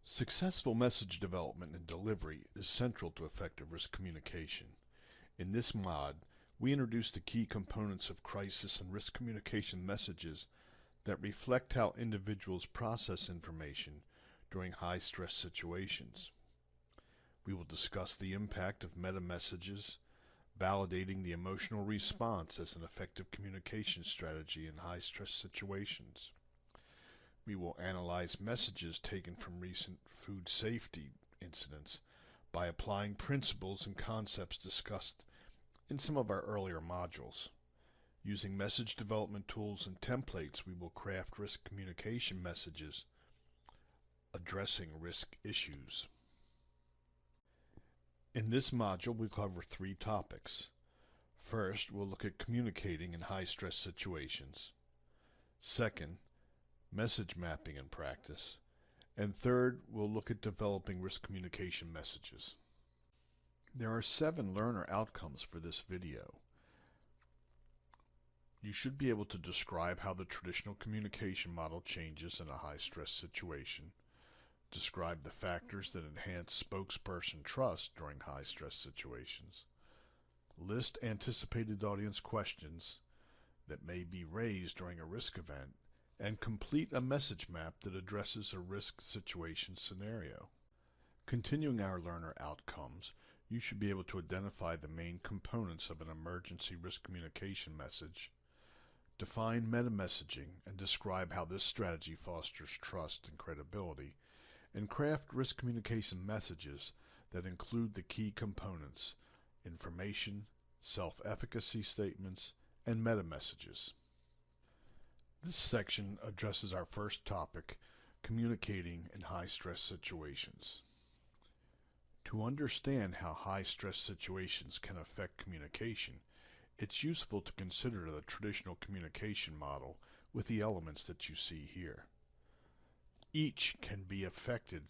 Successful message development and delivery is central to effective risk communication. In this mod, we introduce the key components of crisis and risk communication messages that reflect how individuals process information during high-stress situations. We will discuss the impact of metamessages, validating the emotional response as an effective communication strategy in high-stress situations. We will analyze messages taken from recent food safety incidents by applying principles and concepts discussed in some of our earlier modules. Using message development tools and templates, we will craft risk communication messages addressing risk issues. In this module, we cover 3 topics. First, we'll look at communicating in high-stress situations. Second, message mapping in practice. And third, we'll look at developing risk communication messages. There are 7 learner outcomes for this video. You should be able to describe how the traditional communication model changes in a high-stress situation, describe the factors that enhance spokesperson trust during high-stress situations, list anticipated audience questions that may be raised during a risk event, and complete a message map that addresses a risk situation scenario. Continuing our learner outcomes, you should be able to identify the main components of an emergency risk communication message, define metamessaging and describe how this strategy fosters trust and credibility, and craft risk communication messages that include the key components: information, self-efficacy statements, and metamessages. This section addresses our first topic, communicating in high-stress situations. To understand how high-stress situations can affect communication, it's useful to consider the traditional communication model with the elements that you see here. Each can be affected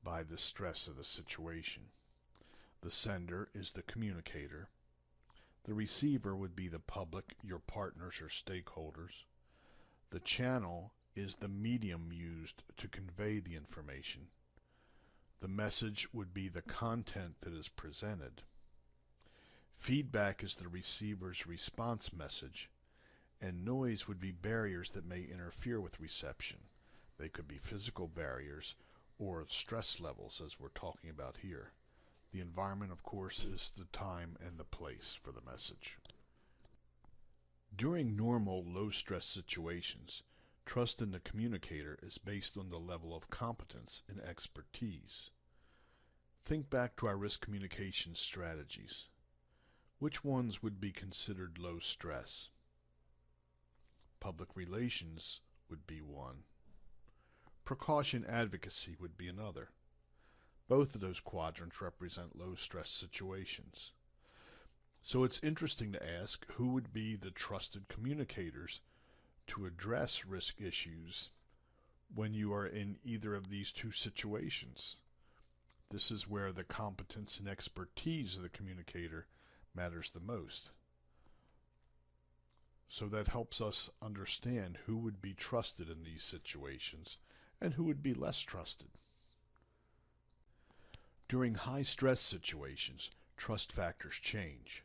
by the stress of the situation. The sender is the communicator. The receiver would be the public, your partners or stakeholders. The channel is the medium used to convey the information. The message would be the content that is presented. Feedback is the receiver's response message, and noise would be barriers that may interfere with reception. They could be physical barriers or stress levels, as we're talking about here. The environment, of course, is the time and the place for the message. During normal low-stress situations, trust in the communicator is based on the level of competence and expertise. Think back to our risk communication strategies. Which ones would be considered low stress? Public relations would be one. Precaution advocacy would be another. Both of those quadrants represent low-stress situations. So it's interesting to ask who would be the trusted communicators to address risk issues when you are in either of these 2 situations. This is where the competence and expertise of the communicator matters the most. So that helps us understand who would be trusted in these situations and who would be less trusted. During high-stress situations, trust factors change.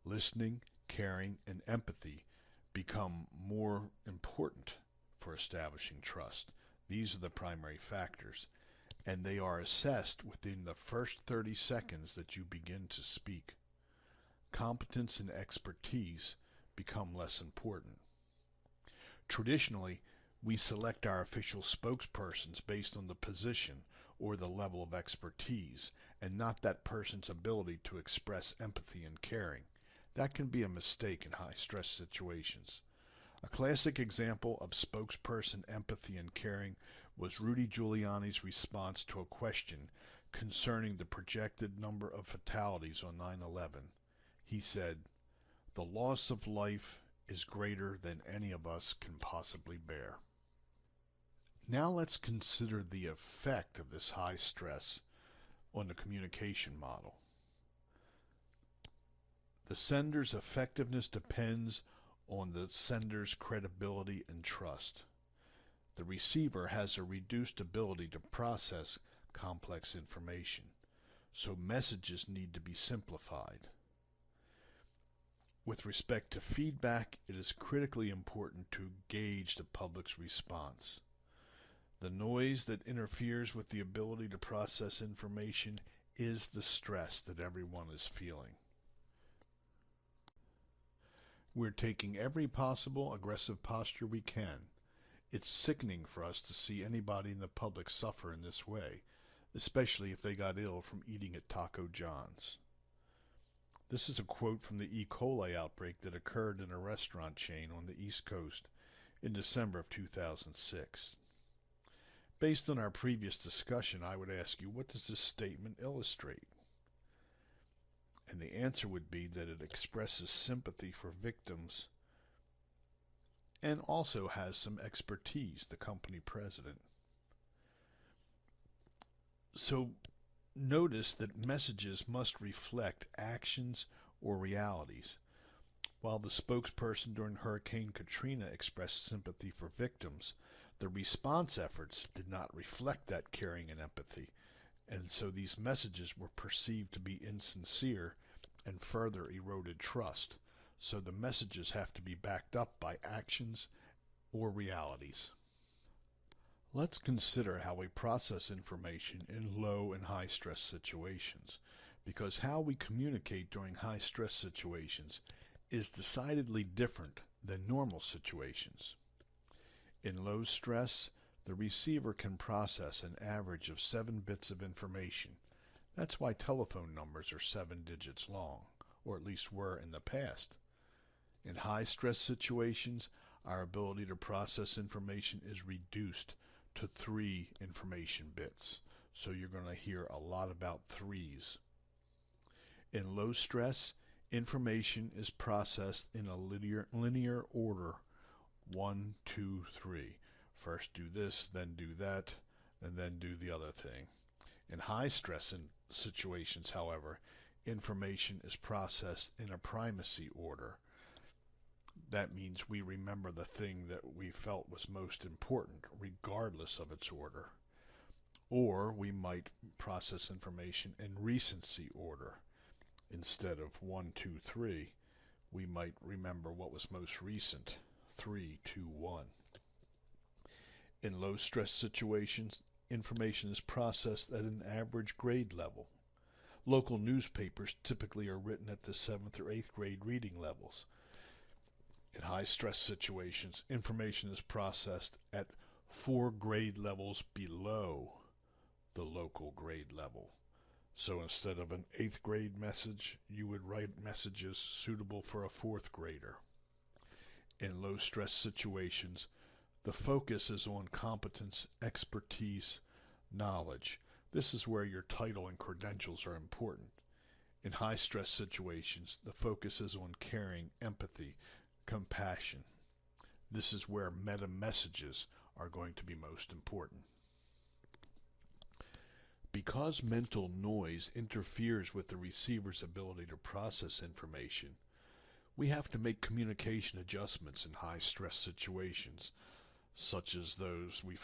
Listening, caring, and empathy become more important for establishing trust. These are the primary factors, and they are assessed within the first 30 seconds that you begin to speak. Competence and expertise become less important. Traditionally, we select our official spokespersons based on the position or the level of expertise, and not that person's ability to express empathy and caring. That can be a mistake in high-stress situations. A classic example of spokesperson empathy and caring was Rudy Giuliani's response to a question concerning the projected number of fatalities on 9/11. He said, "The loss of life is greater than any of us can possibly bear." Now let's consider the effect of this high stress on the communication model. The sender's effectiveness depends on the sender's credibility and trust. The receiver has a reduced ability to process complex information, so messages need to be simplified. With respect to feedback, it is critically important to gauge the public's response. The noise that interferes with the ability to process information is the stress that everyone is feeling. We're taking every possible aggressive posture we can. It's sickening for us to see anybody in the public suffer in this way, especially if they got ill from eating at Taco John's. This is a quote from the E. coli outbreak that occurred in a restaurant chain on the East Coast in December of 2006. Based on our previous discussion, I would ask you, what does this statement illustrate? And the answer would be that it expresses sympathy for victims and also has some expertise, the company president. So notice that messages must reflect actions or realities. While the spokesperson during Hurricane Katrina expressed sympathy for victims, the response efforts did not reflect that caring and empathy, and so these messages were perceived to be insincere and further eroded trust. So the messages have to be backed up by actions or realities. Let's consider how we process information in low and high stress situations, because how we communicate during high stress situations is decidedly different than normal situations. In low stress, the receiver can process an average of 7 bits of information. That's why telephone numbers are 7 digits long, or at least were in the past. In high stress situations, our ability to process information is reduced to 3 information bits. So you're going to hear a lot about threes. In low stress, information is processed in a linear order, 1, 2, 3. First do this, then do that, and then do the other thing. In high stress situations, however, information is processed in a primacy order. That means we remember the thing that we felt was most important, regardless of its order. Or we might process information in recency order. Instead of 1, 2, 3, we might remember what was most recent, 3, 2, 1. In low stress situations, information is processed at an average grade level. Local newspapers typically are written at the 7th or 8th grade reading levels. In high stress situations, information is processed at 4 grade levels below the local grade level. So instead of an 8th grade message, you would write messages suitable for a 4th grader. In low stress situations, the focus is on competence, expertise, knowledge. This is where your title and credentials are important. In high stress situations, the focus is on caring, empathy, compassion. This is where meta-messages are going to be most important. Because mental noise interferes with the receiver's ability to process information, we have to make communication adjustments in high stress situations, such as those we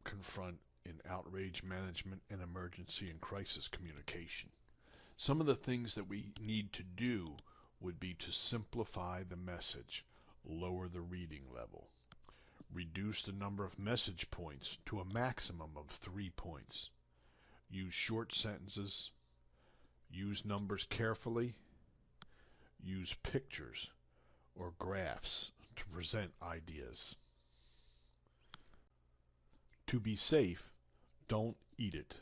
confront in outrage management and emergency and crisis communication. Some of the things that we need to do would be to simplify the message, lower the reading level, reduce the number of message points to a maximum of 3 points, use short sentences, use numbers carefully, use pictures or graphs to present ideas. To be safe, don't eat it.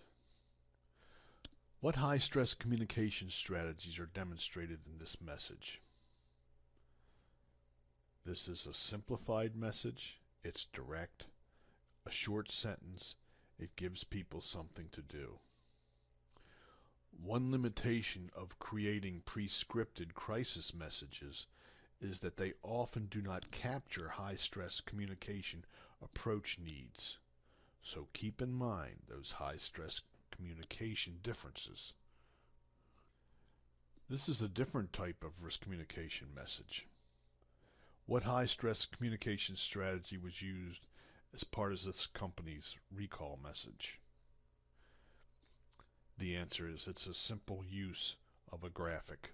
What high-stress communication strategies are demonstrated in this message? This is a simplified message. It's direct, a short sentence. It gives people something to do. One limitation of creating pre-scripted crisis messages is that they often do not capture high-stress communication approach needs. So keep in mind those high-stress communication differences. This is a different type of risk communication message. What high-stress communication strategy was used as part of this company's recall message? The answer is it's a simple use of a graphic.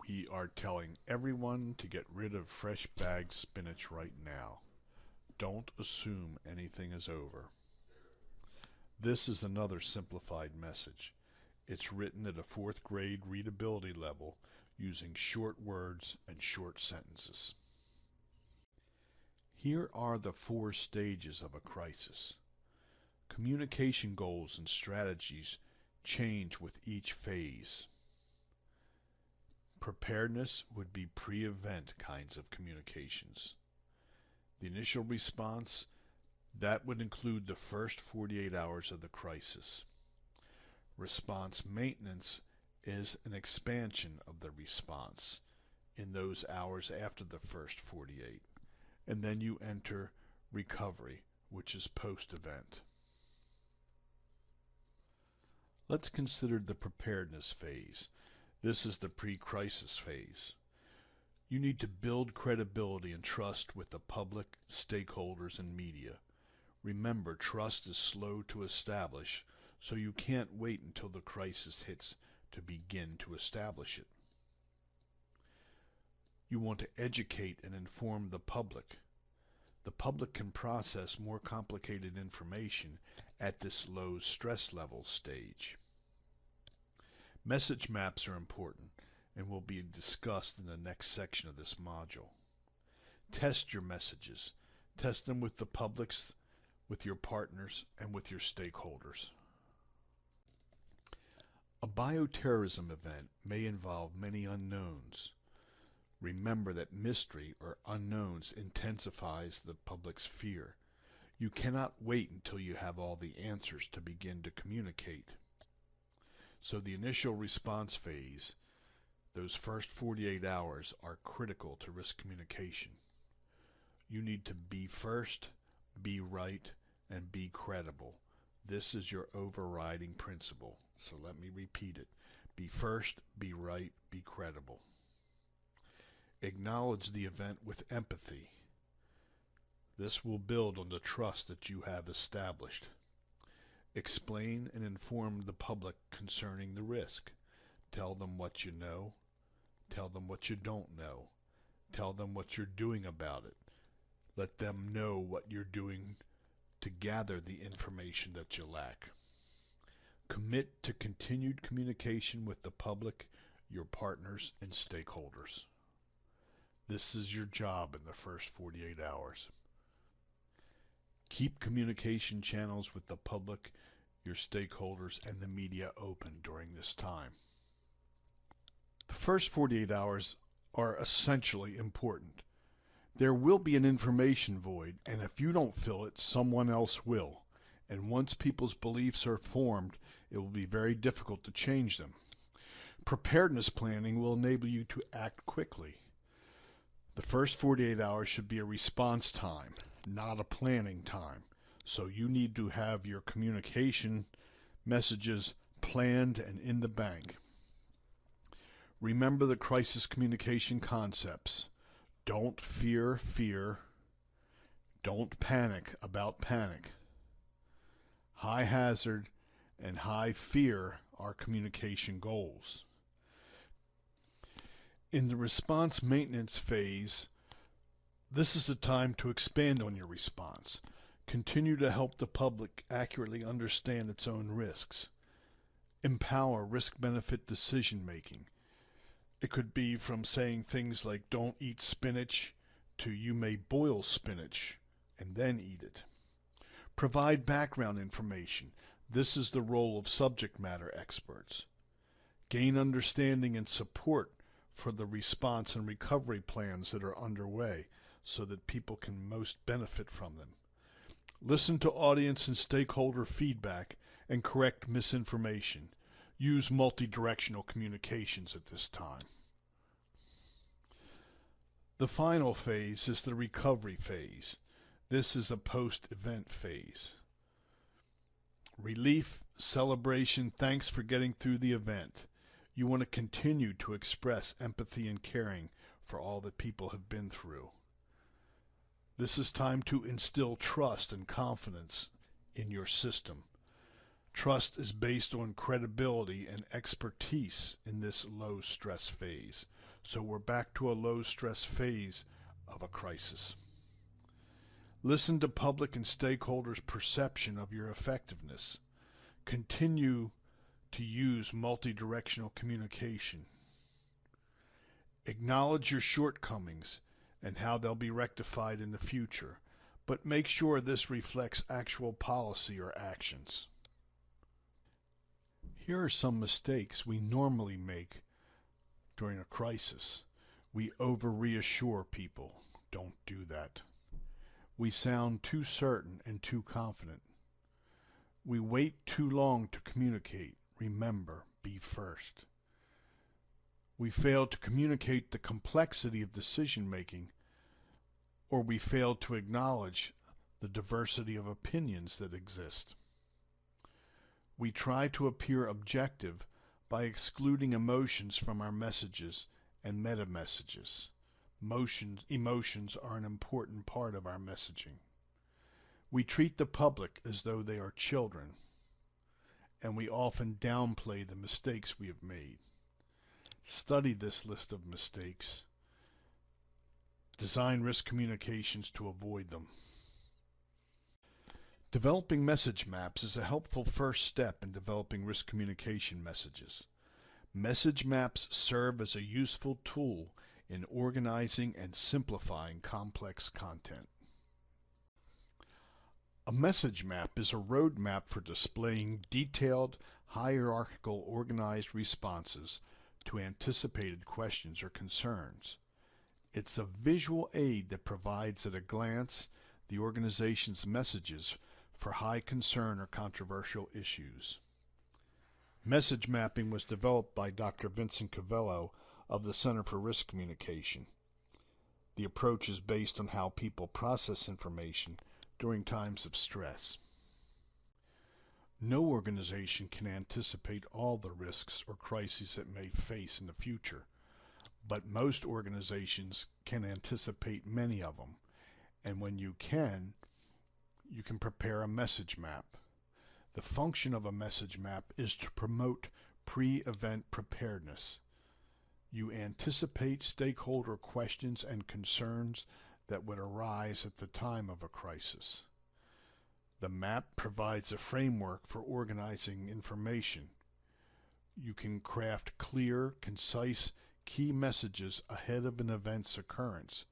We are telling everyone to get rid of fresh bagged spinach right now. Don't assume anything is over. This is another simplified message. It's written at a 4th grade readability level using short words and short sentences. Here are the 4 stages of a crisis. Communication goals and strategies change with each phase. Preparedness would be pre-event kinds of communications. The initial response, that would include the first 48 hours of the crisis. Response maintenance is an expansion of the response in those hours after the first 48. And then you enter recovery, which is post-event. Let's consider the preparedness phase. This is the pre-crisis phase. You need to build credibility and trust with the public, stakeholders, and media. Remember, trust is slow to establish, so you can't wait until the crisis hits to begin to establish it. You want to educate and inform the public. The public can process more complicated information at this low stress level stage. Message maps are important and will be discussed in the next section of this module. Test your messages. Test them with the publics, with your partners, and with your stakeholders. A bioterrorism event may involve many unknowns. Remember that mystery or unknowns intensifies the public's fear. You cannot wait until you have all the answers to begin to communicate. So the initial response phase, those first 48 hours, are critical to risk communication. You need to be first, be right, and be credible. This is your overriding principle. So let me repeat it. Be first, be right, be credible. Acknowledge the event with empathy. This will build on the trust that you have established. Explain and inform the public concerning the risk. Tell them what you know. Tell them what you don't know. Tell them what you're doing about it. Let them know what you're doing to gather the information that you lack. Commit to continued communication with the public, your partners, and stakeholders. This is your job in the first 48 hours. Keep communication channels with the public, your stakeholders, and the media open during this time. The first 48 hours are essentially important. There will be an information void, and if you don't fill it, someone else will. And once people's beliefs are formed, it will be very difficult to change them. Preparedness planning will enable you to act quickly. The first 48 hours should be a response time, not a planning time. So you need to have your communication messages planned and in the bank. Remember the crisis communication concepts. Don't fear fear. Don't panic about panic. High hazard and high fear are communication goals. In the response maintenance phase, this is the time to expand on your response. Continue to help the public accurately understand its own risks. Empower risk-benefit decision-making. It could be from saying things like don't eat spinach to you may boil spinach and then eat it. Provide background information. This is the role of subject matter experts. Gain understanding and support for the response and recovery plans that are underway so that people can most benefit from them. Listen to audience and stakeholder feedback and correct misinformation. Use multi-directional communications at this time. The final phase is the recovery phase. This is a post-event phase. Relief, celebration, thanks for getting through the event. You want to continue to express empathy and caring for all that people have been through. This is time to instill trust and confidence in your system. Trust is based on credibility and expertise in this low stress phase. So we're back to a low stress phase of a crisis. Listen to public and stakeholders' perception of your effectiveness. Continue to use multi-directional communication. Acknowledge your shortcomings and how they'll be rectified in the future, but make sure this reflects actual policy or actions. Here are some mistakes we normally make during a crisis. We over-reassure people. Don't do that. We sound too certain and too confident. We wait too long to communicate. Remember, be first. We fail to communicate the complexity of decision-making, or we fail to acknowledge the diversity of opinions that exist. We try to appear objective by excluding emotions from our messages and meta-messages. Emotions are an important part of our messaging. We treat the public as though they are children, and we often downplay the mistakes we have made. Study this list of mistakes. Design risk communications to avoid them. Developing message maps is a helpful first step in developing risk communication messages. Message maps serve as a useful tool in organizing and simplifying complex content. A message map is a roadmap for displaying detailed, hierarchical, organized responses to anticipated questions or concerns. It's a visual aid that provides at a glance the organization's messages for high concern or controversial issues. Message mapping was developed by Dr. Vincent Cavello of the Center for Risk Communication. The approach is based on how people process information during times of stress. No organization can anticipate all the risks or crises it may face in the future, but most organizations can anticipate many of them, and when you can prepare a message map. The function of a message map is to promote pre-event preparedness. You anticipate stakeholder questions and concerns that would arise at the time of a crisis. The map provides a framework for organizing information. You can craft clear, concise, key messages ahead of an event's occurrence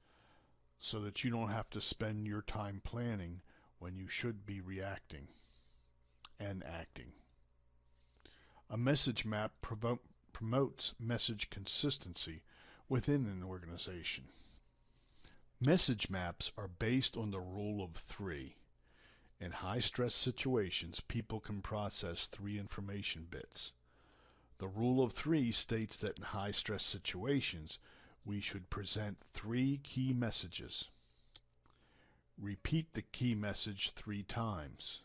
so that you don't have to spend your time planning when you should be reacting and acting. A message map promotes message consistency within an organization. Message maps are based on the rule of 3. In high-stress situations, people can process 3 information bits. The rule of 3 states that in high-stress situations, we should present 3 key messages. Repeat the key message 3 times.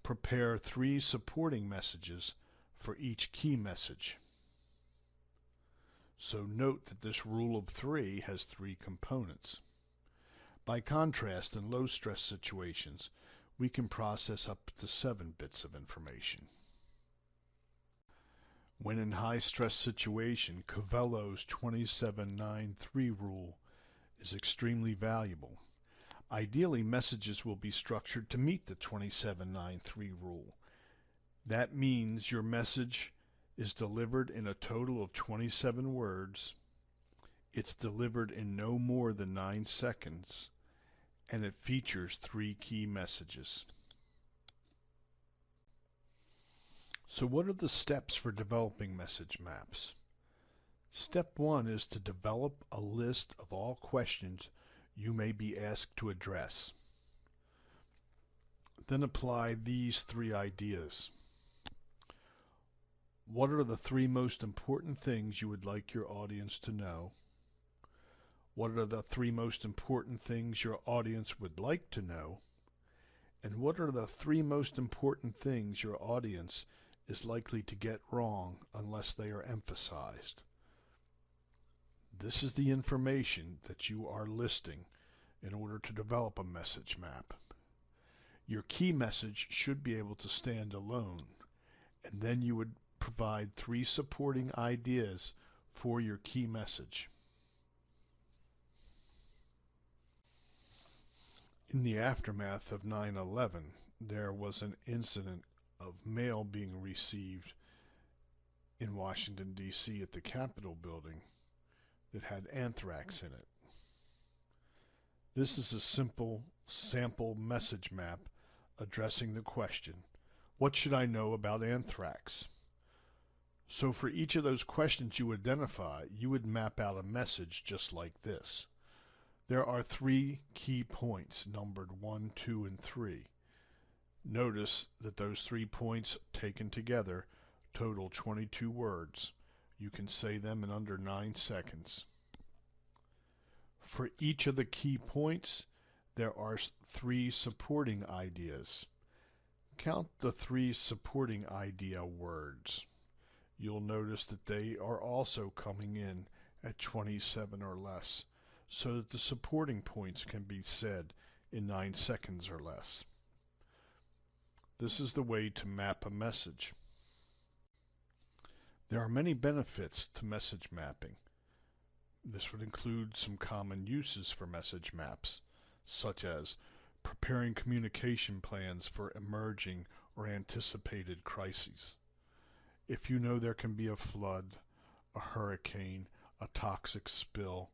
Prepare 3 supporting messages for each key message. So note that this rule of 3 has 3 components. By contrast, in low-stress situations, we can process up to 7 bits of information. When in high-stress situation, Cavello's 27-9-3 rule is extremely valuable. Ideally, messages will be structured to meet the 27-9-3 rule. That means your message is delivered in a total of 27 words, it's delivered in no more than 9 seconds, and it features 3 key messages. So what are the steps for developing message maps? Step 1 is to develop a list of all questions you may be asked to address. Then apply these 3 ideas. What are the 3 most important things you would like your audience to know? What are the 3 most important things your audience would like to know? And what are the 3 most important things your audience is likely to get wrong unless they are emphasized? This is the information that you are listing in order to develop a message map. Your key message should be able to stand alone, and then you would provide 3 supporting ideas for your key message. In the aftermath of 9/11, there was an incident of mail being received in Washington, D.C. at the Capitol building that had anthrax in it. This is a simple sample message map addressing the question, what should I know about anthrax? So for each of those questions you identify, you would map out a message just like this. There are 3 key points numbered 1, 2, and 3. Notice that those 3 points taken together total 22 words. You can say them in under 9 seconds. For each of the key points, there are 3 supporting ideas. Count the 3 supporting idea words. You'll notice that they are also coming in at 27 or less, so that the supporting points can be said in 9 seconds or less. This is the way to map a message. There are many benefits to message mapping. This would include some common uses for message maps, such as preparing communication plans for emerging or anticipated crises. If you know there can be a flood, a hurricane, a toxic spill,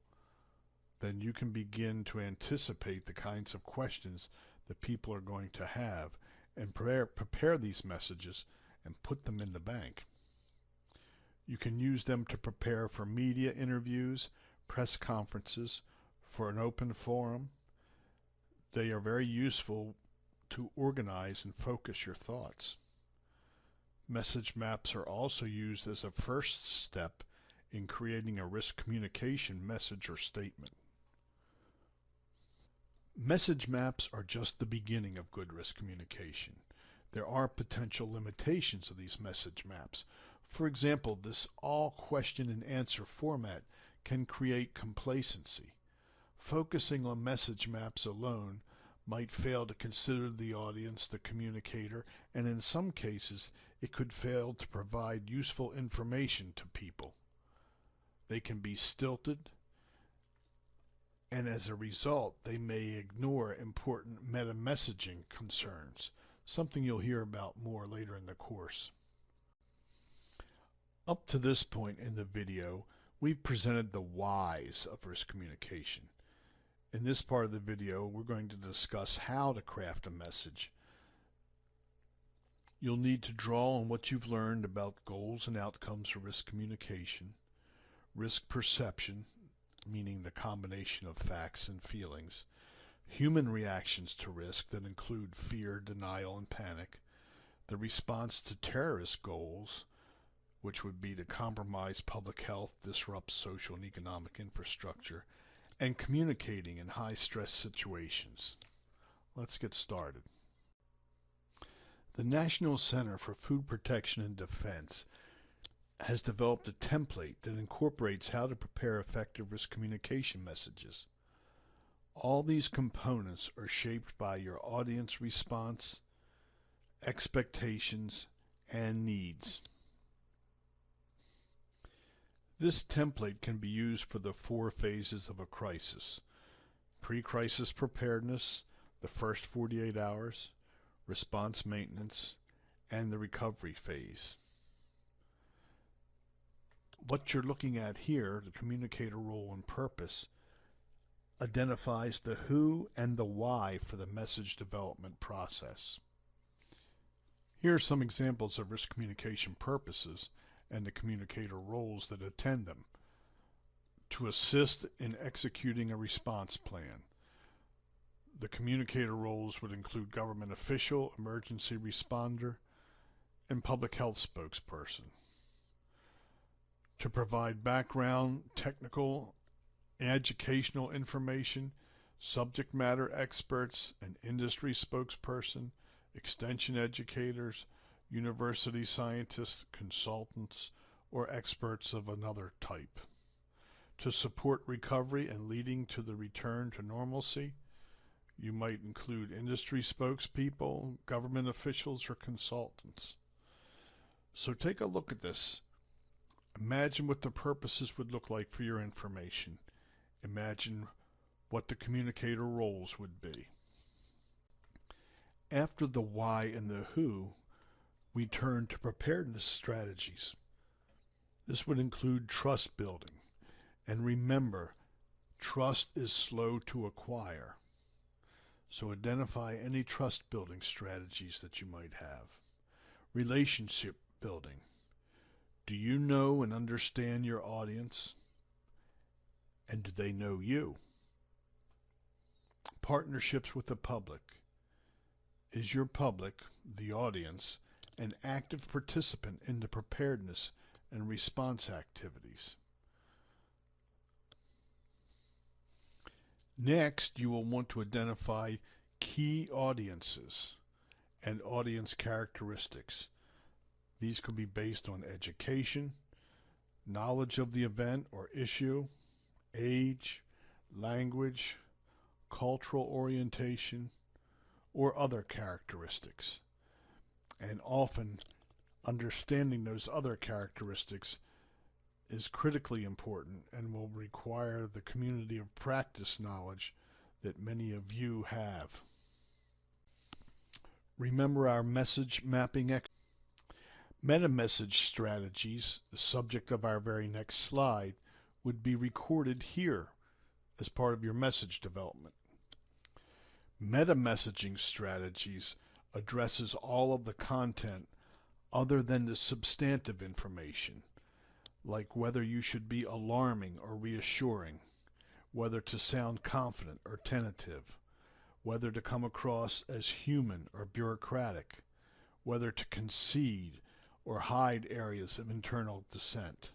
then you can begin to anticipate the kinds of questions that people are going to have and prepare these messages and put them in the bank. You can use them to prepare for media interviews, press conferences, for an open forum. They are very useful to organize and focus your thoughts. Message maps are also used as a first step in creating a risk communication message or statement. Message maps are just the beginning of good risk communication. There are potential limitations of these message maps. For example, this all question and answer format can create complacency. Focusing on message maps alone might fail to consider the audience, the communicator, and in some cases it could fail to provide useful information to people. They can be stilted, and as a result they may ignore important metamessaging concerns, something you'll hear about more later in the course. Up to this point in the video, we've presented the whys of risk communication. In this part of the video, we're going to discuss how to craft a message. You'll need to draw on what you've learned about goals and outcomes of risk communication, risk perception, meaning the combination of facts and feelings, human reactions to risk that include fear, denial, and panic, the response to terrorist goals, which would be to compromise public health, disrupt social and economic infrastructure, and communicating in high-stress situations. Let's get started. The National Center for Food Protection and Defense has developed a template that incorporates how to prepare effective risk communication messages. All these components are shaped by your audience response, expectations, and needs. This template can be used for the 4 phases of a crisis: pre-crisis preparedness, the first 48 hours, response maintenance, and the recovery phase. What you're looking at here, the communicator role and purpose, identifies the who and the why for the message development process. Here are some examples of risk communication purposes and the communicator roles that attend them. To assist in executing a response plan. The communicator roles would include government official, emergency responder, and public health spokesperson. To provide background, technical, and educational information, subject matter experts, an industry spokesperson, extension educators, university scientists, consultants, or experts of another type. To support recovery and leading to the return to normalcy, You might include industry spokespeople, government officials, or consultants. So take a look at this. Imagine what the purposes would look like for your information. Imagine what the communicator roles would be. After the why and the who, we turn to preparedness strategies. This would include trust building. And remember, trust is slow to acquire. So identify any trust building strategies that you might have. Relationship building. Do you know and understand your audience? And do they know you? Partnerships with the public. Is your public, the audience, an active participant in the preparedness and response activities? Next, you will want to identify key audiences and audience characteristics. These could be based on education, knowledge of the event or issue, age, language, cultural orientation, or other characteristics. And often, understanding those other characteristics is critically important and will require the community of practice knowledge that many of you have. Remember our message mapping exercise. Metamessage strategies, the subject of our very next slide, would be recorded here as part of your message development. Metamessaging strategies addresses all of the content other than the substantive information, like whether you should be alarming or reassuring, whether to sound confident or tentative, whether to come across as human or bureaucratic, whether to concede or hide areas of internal dissent.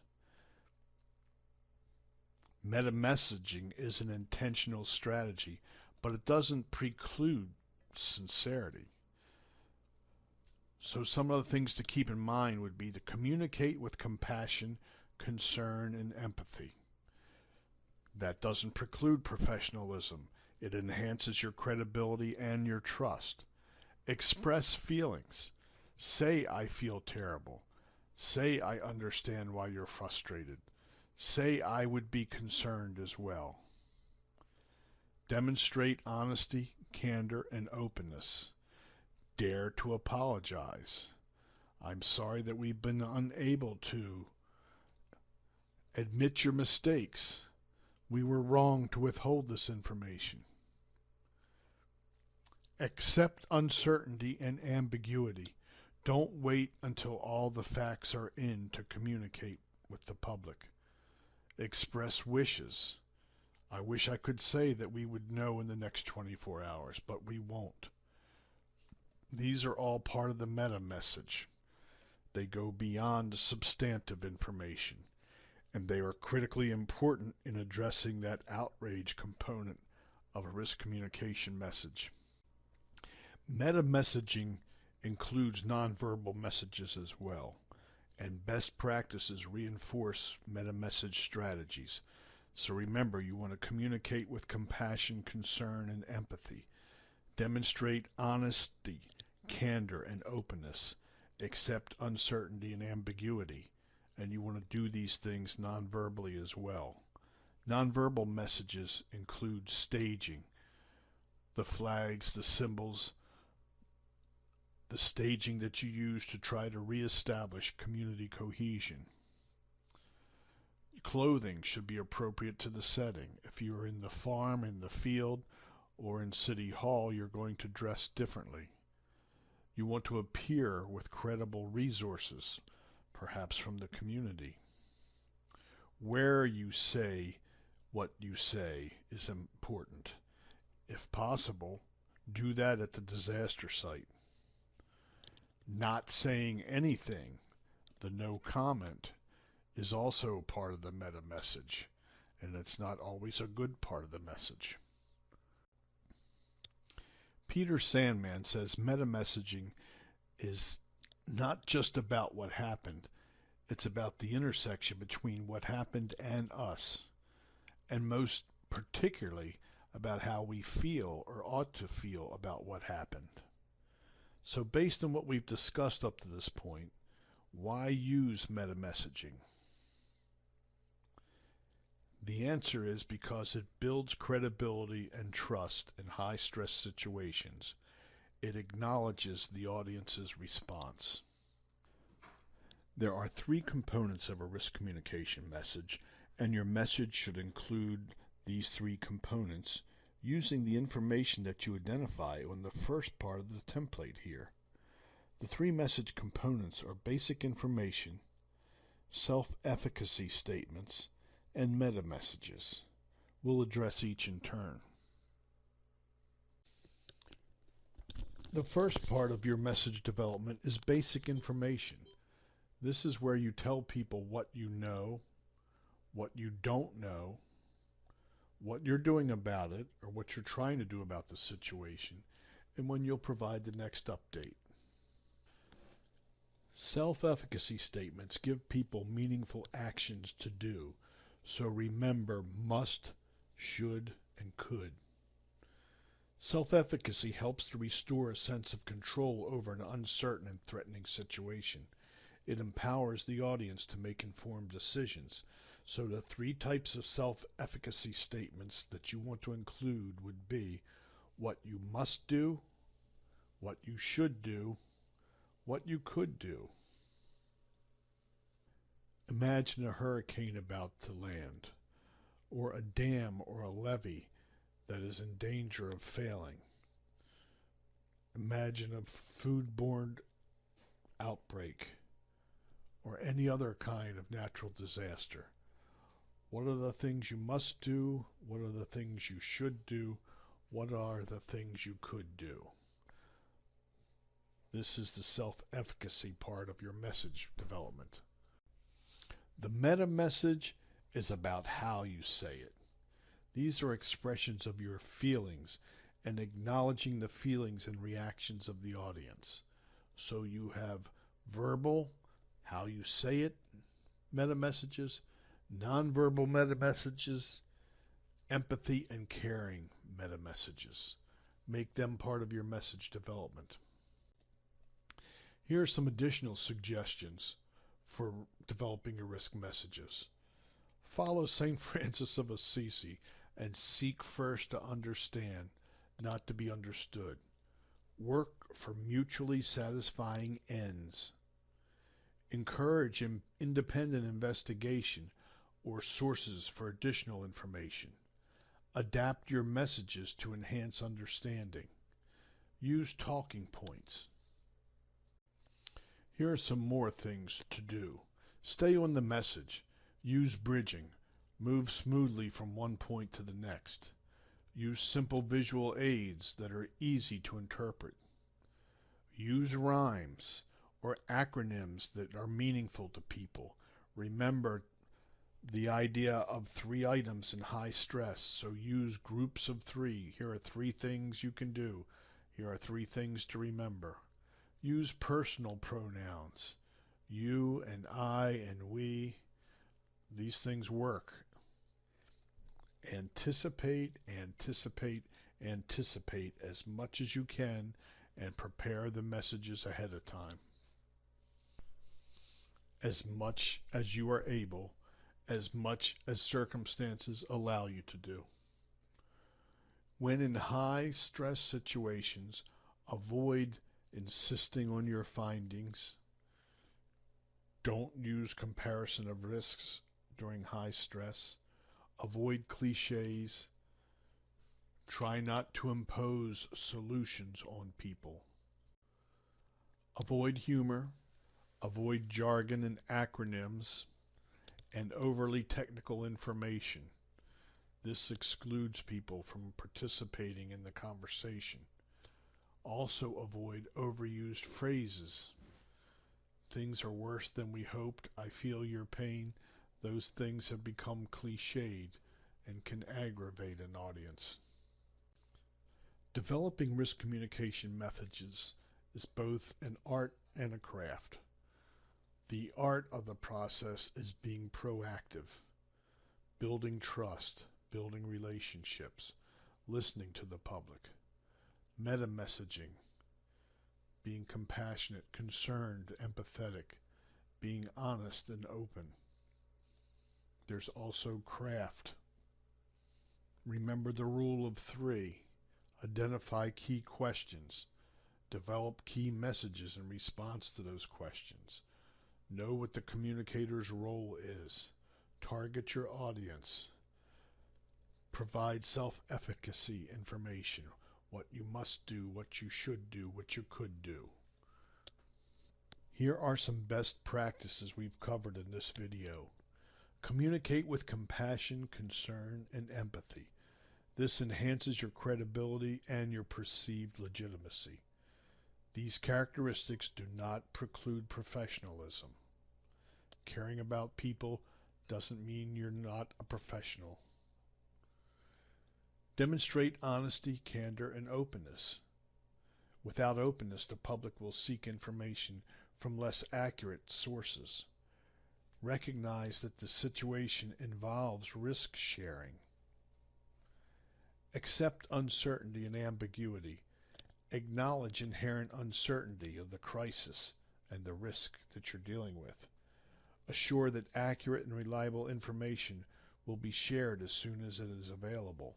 Metamessaging is an intentional strategy, but it doesn't preclude sincerity. So some of the things to keep in mind would be to communicate with compassion, concern, and empathy. That doesn't preclude professionalism. It enhances your credibility and your trust. Express feelings. Say, I feel terrible. Say, I understand why you're frustrated. Say, I would be concerned as well. Demonstrate honesty, candor, and openness. Dare to apologize. I'm sorry that we've been unable to. Admit your mistakes. We were wrong to withhold this information. Accept uncertainty and ambiguity. Don't wait until all the facts are in to communicate with the public. Express wishes. I wish I could say that we would know in the next 24 hours, but we won't. These are all part of the meta message. They go beyond the substantive information, and they are critically important in addressing that outrage component of a risk communication message. Meta messaging includes nonverbal messages as well, and best practices reinforce meta message strategies. So remember, you want to communicate with compassion, concern, and empathy. Demonstrate honesty, candor, and openness. Accept uncertainty and ambiguity. And you want to do these things non-verbally as well. Nonverbal messages include staging, the flags, the symbols, the staging that you use to try to reestablish community cohesion. Clothing should be appropriate to the setting. If you're in the farm, in the field, or in City Hall, you're going to dress differently. You want to appear with credible resources, perhaps from the community. Where you say what you say is important. If possible, do that at the disaster site. Not saying anything, the no comment, is also part of the meta message, and it's not always a good part of the message. Peter Sandman says meta messaging is not just about what happened, it's about the intersection between what happened and us, and most particularly about how we feel or ought to feel about what happened. So based on what we've discussed up to this point, why use metamessaging? The answer is because it builds credibility and trust in high-stress situations. It acknowledges the audience's response. There are three components of a risk communication message, and your message should include these three components using the information that you identify on the first part of the template here. The three message components are basic information, self-efficacy statements, and meta messages. We'll address each in turn. The first part of your message development is basic information. This is where you tell people what you know, what you don't know, what you're doing about it, or what you're trying to do about the situation, and when you'll provide the next update. Self-efficacy statements give people meaningful actions to do, so remember must, should, and could. Self-efficacy helps to restore a sense of control over an uncertain and threatening situation. It empowers the audience to make informed decisions. So the three types of self-efficacy statements that you want to include would be what you must do, what you should do, what you could do. Imagine a hurricane about to land, or a dam or a levee that is in danger of failing. Imagine a foodborne outbreak, or any other kind of natural disaster. What are the things you must do? What are the things you should do? What are the things you could do? This is the self-efficacy part of your message development. The meta message is about how you say it. These are expressions of your feelings and acknowledging the feelings and reactions of the audience. So you have verbal, how you say it, meta messages, nonverbal meta messages, empathy and caring meta messages. Make them part of your message development. Here are some additional suggestions for developing your risk messages. Follow St. Francis of Assisi and seek first to understand, not to be understood. Work for mutually satisfying ends. Encourage independent investigation or sources for additional information. Adapt your messages to enhance understanding. Use talking points. Here are some more things to do. Stay on the message. Use bridging. Move smoothly from one point to the next. Use simple visual aids that are easy to interpret. Use rhymes or acronyms that are meaningful to people. Remember the idea of 3 items in high stress, so use groups of 3. Here are 3 things you can do. Here are 3 things to remember. Use personal pronouns. You and I and we. These things work. Anticipate, anticipate, anticipate as much as you can and prepare the messages ahead of time. As much as you are able, as much as circumstances allow you to do. When in high stress situations, avoid insisting on your findings. Don't use comparison of risks during high stress. Avoid cliches. Try not to impose solutions on people. Avoid humor. Avoid jargon and acronyms and overly technical information. This excludes people from participating in the conversation. Also avoid overused phrases. Things are worse than we hoped. I feel your pain. Those things have become cliched and can aggravate an audience. Developing risk communication methods is both an art and a craft. The art of the process is being proactive, building trust, building relationships, listening to the public. Metamessaging, being compassionate, concerned, empathetic, being honest and open. There's also craft. Remember the rule of 3. Identify key questions. Develop key messages in response to those questions. Know what the communicator's role is. Target your audience. Provide self-efficacy information. What you must do, what you should do, what you could do. Here are some best practices we've covered in this video. Communicate with compassion, concern, and empathy. This enhances your credibility and your perceived legitimacy. These characteristics do not preclude professionalism. Caring about people doesn't mean you're not a professional. Demonstrate honesty, candor, and openness. Without openness, the public will seek information from less accurate sources. Recognize that the situation involves risk sharing. Accept uncertainty and ambiguity. Acknowledge inherent uncertainty of the crisis and the risk that you're dealing with. Assure that accurate and reliable information will be shared as soon as it is available.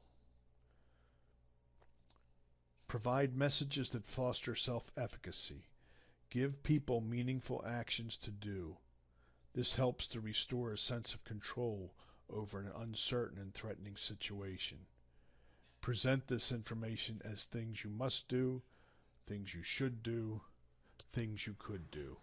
Provide messages that foster self-efficacy. Give people meaningful actions to do. This helps to restore a sense of control over an uncertain and threatening situation. Present this information as things you must do, things you should do, things you could do.